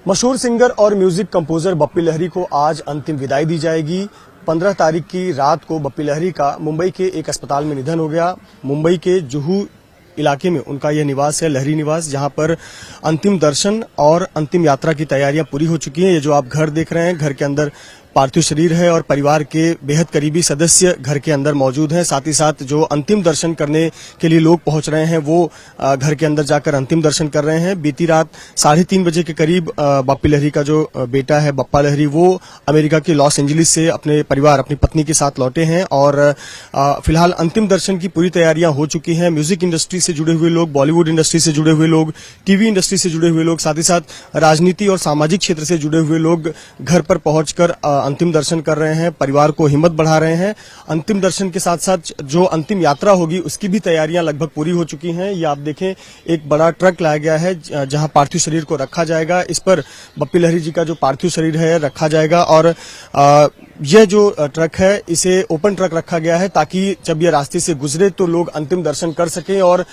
मशहूर सिंगर और music composer Bappi Lahiri को आज अंतिम विदाई दी जाएगी। 15 तारीख की रात को बप्पी लहरी का मुंबई के एक अस्पताल में निधन हो गया। मुंबई के जुहू इलाके में उनका यह निवास है, लहरी निवास, जहां पर अंतिम दर्शन और अंतिम यात्रा की तैयारियां पूरी हो चुकी हैं। ये जो आप घर देख रहे हैं, घर के अंदर पार्थिव शरीर है और परिवार के बेहद करीबी सदस्य घर के अंदर मौजूद हैं। साथ ही साथ जो अंतिम दर्शन करने के लिए लोग पहुंच रहे हैं वो घर के अंदर जाकर अंतिम दर्शन कर रहे हैं। बीती रात 3:30 बजे के करीब बप्पी लहरी का जो बेटा है बप्पा लहरी, वो अमेरिका के लॉस एंजलिस से अपने परिवार, अपनी पत्नी के साथ लौटे हैं और फिलहाल अंतिम दर्शन की पूरी तैयारियां हो चुकी हैं। म्यूजिक इंडस्ट्री से जुड़े हुए लोग, बॉलीवुड इंडस्ट्री से जुड़े हुए लोग, टीवी इंडस्ट्री से जुड़े हुए लोग, साथ ही साथ राजनीति और सामाजिक क्षेत्र से जुड़े हुए लोग घर पर पहुंचकर अंतिम दर्शन कर रहे हैं, परिवार को हिम्मत बढ़ा रहे हैं। अंतिम दर्शन के साथ साथ जो अंतिम यात्रा होगी उसकी भी तैयारियां लगभग पूरी हो चुकी हैं। ये आप देखें, एक बड़ा ट्रक लाया गया है जहां पार्थिव शरीर को रखा जाएगा। इस पर बप्पी लहरी जी का जो पार्थिव शरीर है रखा जाएगा और यह जो ट्रक है इसे ओपन ट्रक रखा गया है ताकि जब यह रास्ते से गुजरे तो लोग अंतिम दर्शन कर सकें और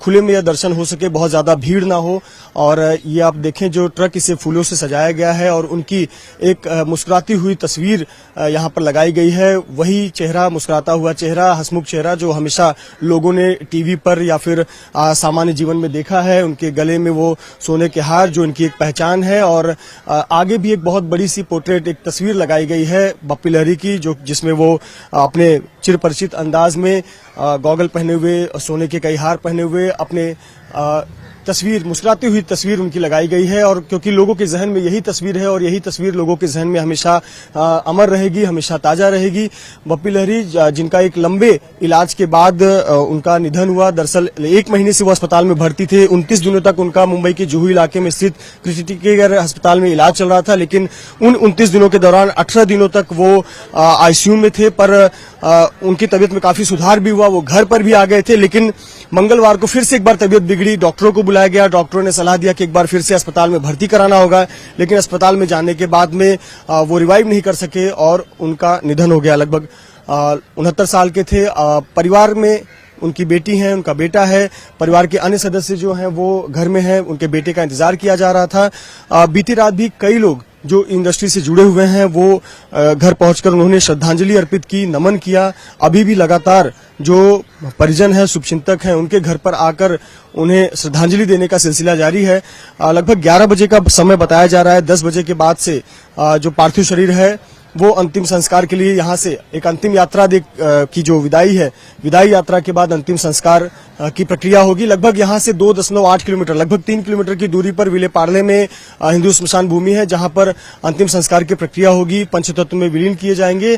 खुले में यह दर्शन हो सके, बहुत ज्यादा भीड़ ना हो। और ये आप देखें, जो ट्रक इसे फूलों से सजाया गया है और उनकी एक मुस्कुराती हुई तस्वीर यहां पर लगाई गई है। वही चेहरा, मुस्कुराता हुआ चेहरा, हंसमुख चेहरा जो हमेशा लोगों ने टीवी पर या फिर सामान्य जीवन में देखा है। उनके गले में वो सोने के हार जो इनकी एक पहचान है और आगे भी एक बहुत बड़ी सी पोर्ट्रेट, एक तस्वीर लगाई गई है बप्पी लहरी की, जो जिसमें वो अपने चिरपरिचित अंदाज में गॉगल पहने हुए, सोने के कई हार पहने हुए अपने तस्वीर, मुस्कुराती हुई तस्वीर उनकी लगाई गई है। और क्योंकि लोगों के जहन में यही तस्वीर है और यही तस्वीर लोगों के जहन में हमेशा अमर रहेगी, हमेशा ताजा रहेगी। बप्पी लहरी जिनका एक लंबे इलाज के बाद उनका निधन हुआ। दरअसल 1 महीने से वो अस्पताल में भर्ती थे। 29 दिनों तक उनका मुंबई के जुहू इलाके में स्थित क्रिटिकल केयर अस्पताल में इलाज चल रहा था, लेकिन उन 29 दिनों के दौरान 18 दिनों तक वो आईसीयू में थे। पर उनकी तबीयत में काफी सुधार भी हुआ, वो घर पर भी आ गए थे। लेकिन मंगलवार को फिर से एक बार तबीयत बिगड़ी, डॉक्टरों को बुलाया गया। डॉक्टरों ने सलाह दिया कि एक बार फिर से अस्पताल में भर्ती कराना होगा, लेकिन अस्पताल में जाने के बाद में वो रिवाइव नहीं कर सके और उनका निधन हो गया। लगभग 69 साल के थे। परिवार में उनकी बेटी है, उनका बेटा है, परिवार के अन्य सदस्य जो हैं वो घर में हैं, उनके बेटे का इंतजार किया जा रहा था। बीती रात भी कई लोग जो इंडस्ट्री से जुड़े हुए हैं वो घर पहुंचकर उन्होंने श्रद्धांजलि अर्पित की, नमन किया। अभी भी लगातार जो परिजन है, शुभचिंतक हैं, उनके घर पर आकर उन्हें श्रद्धांजलि देने का सिलसिला जारी है। लगभग 11 बजे का समय बताया जा रहा है। 10 बजे के बाद से जो पार्थिव शरीर है वो अंतिम संस्कार के लिए यहाँ से एक अंतिम यात्रा की जो विदाई है, विदाई यात्रा के बाद अंतिम संस्कार की प्रक्रिया होगी। लगभग यहाँ से 2.8 किलोमीटर, लगभग 3 किलोमीटर की दूरी पर विले पार्ले में हिंदू स्मशान भूमि है, जहां पर अंतिम संस्कार की प्रक्रिया होगी। पंचतत्व में विलीन किए जाएंगे,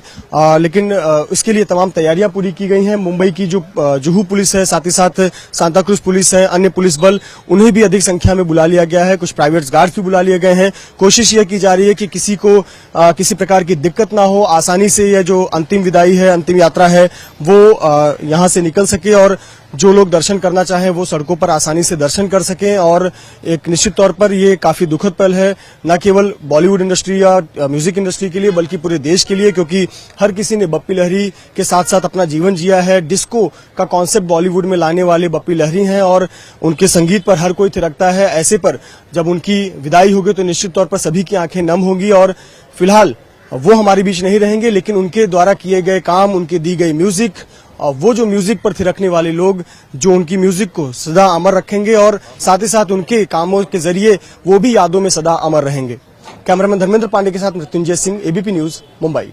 लेकिन इसके लिए तमाम तैयारियां पूरी की गई हैं। मुंबई की जो जुहू पुलिस है, साथ ही साथ सांता क्रूज पुलिस है, अन्य पुलिस बल, उन्हें भी अधिक संख्या में बुला लिया गया है। कुछ प्राइवेट गार्ड्स भी बुला लिए गए हैं। कोशिश यह की जा रही है कि किसी को किसी प्रकार की दिक्कत ना हो, आसानी से यह जो अंतिम विदाई है, अंतिम यात्रा है, वो यहां से निकल सके और जो लोग दर्शन करना चाहें वो सड़कों पर आसानी से दर्शन कर सकें। और एक निश्चित तौर पर ये काफी दुखद पल है, न केवल बॉलीवुड इंडस्ट्री या म्यूजिक इंडस्ट्री के लिए बल्कि पूरे देश के लिए, क्योंकि हर किसी ने बप्पी लहरी के साथ साथ अपना जीवन जिया है। डिस्को का कॉन्सेप्ट बॉलीवुड में लाने वाले बप्पी लहरी हैं और उनके संगीत पर हर कोई थिरकता है। ऐसे पर जब उनकी विदाई होगी तो निश्चित तौर पर सभी की आंखें नम होंगी। और फिलहाल वो हमारे बीच नहीं रहेंगे, लेकिन उनके द्वारा किए गए काम, उनकी दी गई म्यूजिक, और वो जो म्यूजिक पर थिरकने वाले लोग जो उनकी म्यूजिक को सदा अमर रखेंगे और साथ ही साथ उनके कामों के जरिए वो भी यादों में सदा अमर रहेंगे। कैमरामैन धर्मेंद्र पांडे के साथ मृत्युंजय सिंह, एबीपी न्यूज, मुंबई।